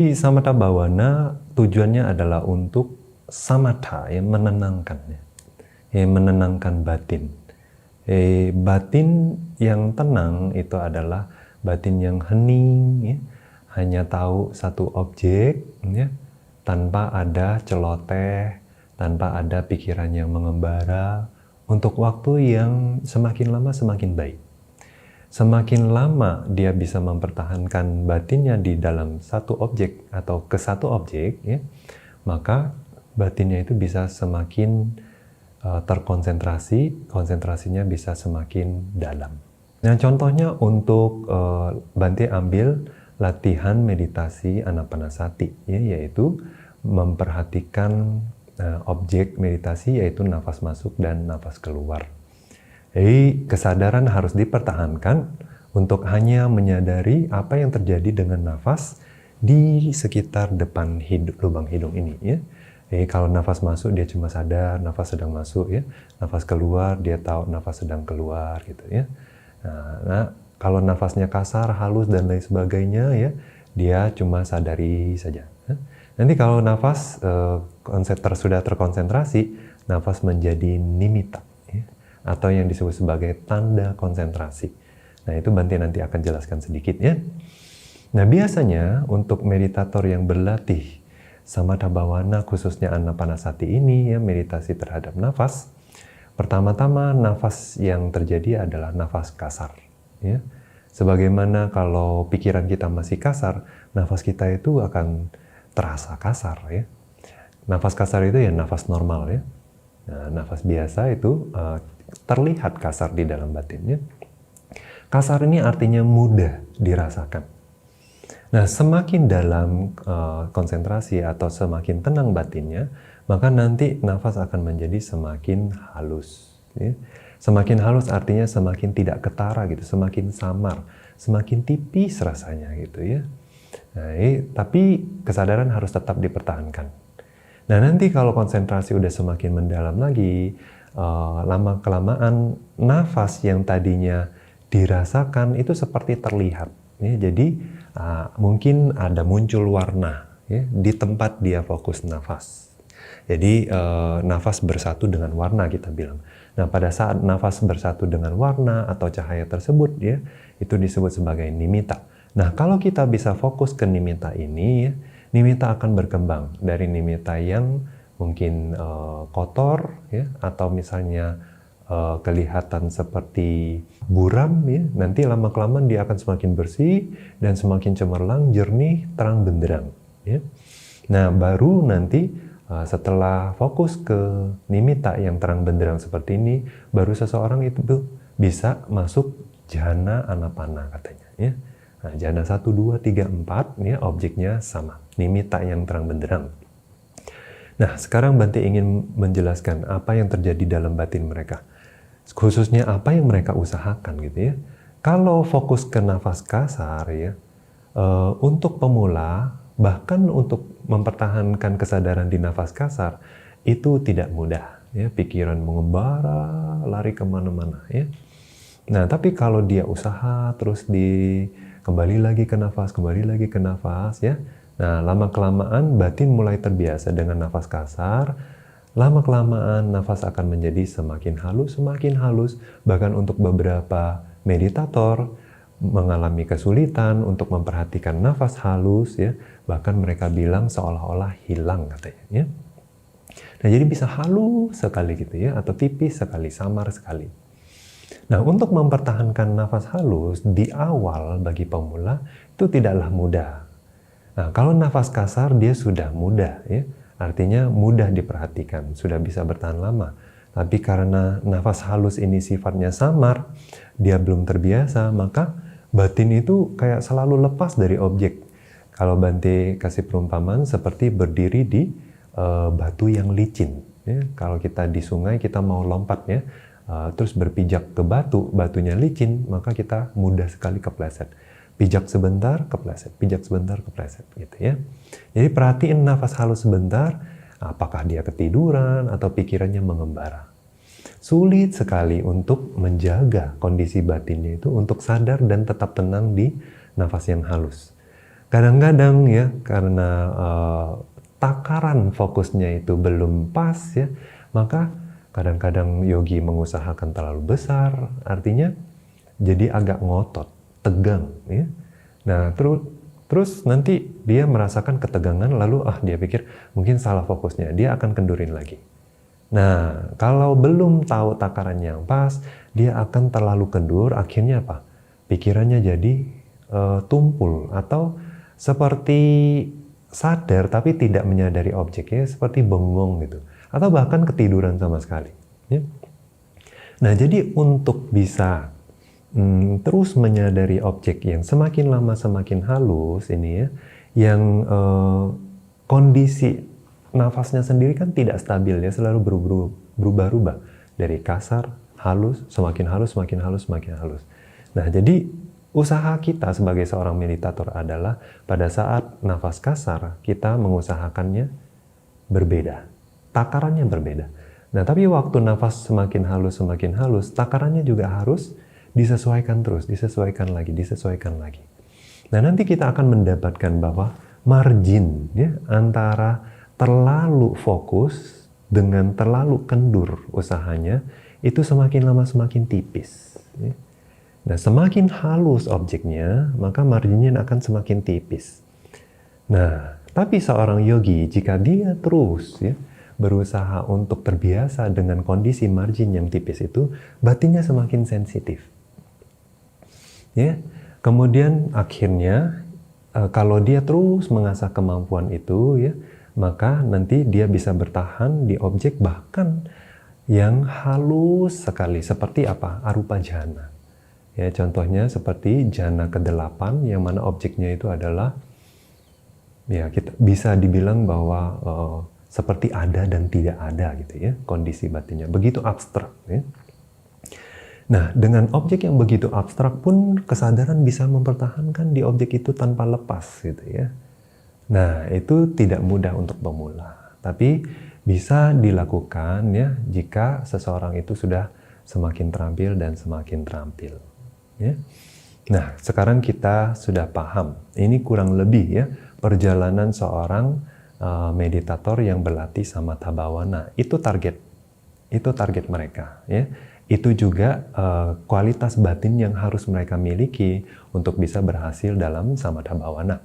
Di samatha bhavana tujuannya adalah untuk samatha, ya, menenangkan, ya, menenangkan batin. Batin yang tenang itu adalah batin yang hening, ya, hanya tahu satu objek, ya, tanpa ada celoteh, tanpa ada pikiran yang mengembara, untuk waktu yang semakin lama semakin baik. Semakin lama dia bisa mempertahankan batinnya di dalam satu objek atau ke satu objek, ya, maka batinnya itu bisa semakin terkonsentrasi, konsentrasinya bisa semakin dalam. Nah, contohnya untuk Bante ambil latihan meditasi Anapanasati, ya, yaitu memperhatikan objek meditasi yaitu nafas masuk dan nafas keluar. Jadi kesadaran harus dipertahankan untuk hanya menyadari apa yang terjadi dengan nafas di sekitar depan lubang hidung ini, ya. Jadi kalau nafas masuk dia cuma sadar nafas sedang masuk, ya. Nafas keluar dia tahu nafas sedang keluar, gitu, ya. Nah, kalau nafasnya kasar, halus dan lain sebagainya, ya, dia cuma sadari saja. Ya. Nanti kalau nafas sudah terkonsentrasi, nafas menjadi nimitta, ya, atau yang disebut sebagai tanda konsentrasi. Nah, itu Bante nanti akan jelaskan sedikit, ya. Nah, biasanya untuk meditator yang berlatih samatha bhavana khususnya Anapanasati ini, ya, meditasi terhadap nafas, pertama-tama nafas yang terjadi adalah nafas kasar, ya. Sebagaimana kalau pikiran kita masih kasar, nafas kita itu akan terasa kasar, ya. Nafas kasar itu ya nafas normal, ya. Nah, nafas biasa itu terlihat kasar di dalam batinnya. Kasar ini artinya mudah dirasakan. Nah, semakin dalam konsentrasi atau semakin tenang batinnya, maka nanti nafas akan menjadi semakin halus, ya. Semakin halus artinya semakin tidak ketara, gitu, semakin samar, semakin tipis rasanya, gitu, ya. Nah, tapi kesadaran harus tetap dipertahankan. Nah, nanti kalau konsentrasi udah semakin mendalam lagi, lama-kelamaan nafas yang tadinya dirasakan itu seperti terlihat, ya. Jadi mungkin ada muncul warna, ya, di tempat dia fokus nafas. Jadi nafas bersatu dengan warna kita bilang. Nah, pada saat nafas bersatu dengan warna atau cahaya tersebut, ya, itu disebut sebagai nimitta. Nah, kalau kita bisa fokus ke nimitta ini, ya, nimitta akan berkembang dari nimitta yang mungkin kotor, ya, atau misalnya kelihatan seperti buram, ya, nanti lama-kelamaan dia akan semakin bersih dan semakin cemerlang, jernih, terang benderang, ya. Nah, baru nanti setelah fokus ke nimitta yang terang benderang seperti ini, baru seseorang itu bisa masuk jhana anapana katanya, ya. Nah, jhana 1, 2, 3, 4, ya, objeknya sama, nimitta yang terang benderang. Nah, sekarang Bante ingin menjelaskan apa yang terjadi dalam batin mereka. Khususnya apa yang mereka usahakan, gitu, ya. Kalau fokus ke nafas kasar, ya, untuk pemula, bahkan untuk mempertahankan kesadaran di nafas kasar, itu tidak mudah, ya. Pikiran mengembara, lari kemana-mana, ya. Nah, tapi kalau dia usaha terus kembali lagi ke nafas, ya. Nah, lama-kelamaan batin mulai terbiasa dengan nafas kasar. Lama-kelamaan nafas akan menjadi semakin halus, bahkan untuk beberapa meditator mengalami kesulitan untuk memperhatikan nafas halus, ya. Bahkan mereka bilang seolah-olah hilang katanya, ya. Nah, jadi bisa halus sekali, gitu, ya, atau tipis sekali, samar sekali. Nah, untuk mempertahankan nafas halus di awal bagi pemula itu tidaklah mudah. Nah, kalau nafas kasar dia sudah mudah, ya. Artinya mudah diperhatikan, sudah bisa bertahan lama. Tapi karena nafas halus ini sifatnya samar, dia belum terbiasa, maka batin itu kayak selalu lepas dari objek. Kalau Bante kasih perumpamaan seperti berdiri di batu yang licin, ya. Kalau kita di sungai, kita mau lompat, ya, terus berpijak ke batunya licin, maka kita mudah sekali kepleset. Pijak sebentar, kepleset. Pijak sebentar, kepleset, gitu, ya. Jadi perhatiin nafas halus sebentar, apakah dia ketiduran atau pikirannya mengembara. Sulit sekali untuk menjaga kondisi batinnya itu untuk sadar dan tetap tenang di nafas yang halus. Kadang-kadang ya karena takaran fokusnya itu belum pas ya, maka kadang-kadang yogi mengusahakan terlalu besar, artinya jadi agak ngotot, tegang ya. Nah, terus nanti dia merasakan ketegangan, lalu dia pikir mungkin salah fokusnya, dia akan kendurin lagi. Nah, kalau belum tahu takaran yang pas, dia akan terlalu kendur, akhirnya apa? Pikirannya jadi tumpul atau seperti sadar tapi tidak menyadari objeknya, seperti bengong gitu. Atau bahkan ketiduran sama sekali. Ya. Nah, jadi untuk bisa terus menyadari objek yang semakin lama semakin halus ini ya, yang kondisi nafasnya sendiri kan tidak stabil ya, selalu berubah-ubah dari kasar, halus, semakin halus, semakin halus, semakin halus. Nah, jadi usaha kita sebagai seorang meditator adalah pada saat nafas kasar kita mengusahakannya berbeda, takarannya berbeda. Nah, tapi waktu nafas semakin halus, takarannya juga harus disesuaikan terus, disesuaikan lagi. Nah, nanti kita akan mendapatkan bahwa margin ya, antara terlalu fokus dengan terlalu kendur usahanya itu semakin lama semakin tipis. Ya. Nah, semakin halus objeknya, maka marginnya akan semakin tipis. Nah, tapi seorang yogi jika dia terus ya, berusaha untuk terbiasa dengan kondisi margin yang tipis itu, batinnya semakin sensitif. Ya, kemudian akhirnya kalau dia terus mengasah kemampuan itu ya, maka nanti dia bisa bertahan di objek bahkan yang halus sekali, seperti apa? Arupa jhana. Ya, contohnya seperti jhana ke-8 yang mana objeknya itu adalah ya kita bisa dibilang bahwa seperti ada dan tidak ada gitu ya, kondisi batinnya begitu abstrak ya. Nah, dengan objek yang begitu abstrak pun kesadaran bisa mempertahankan di objek itu tanpa lepas gitu ya. Nah, itu tidak mudah untuk pemula, tapi bisa dilakukan ya jika seseorang itu sudah semakin terampil dan semakin terampil ya. Nah, sekarang kita sudah paham, ini kurang lebih ya perjalanan seorang meditator yang berlatih samatha bhavana. Itu target mereka ya. Itu juga kualitas batin yang harus mereka miliki untuk bisa berhasil dalam samatha bhavana.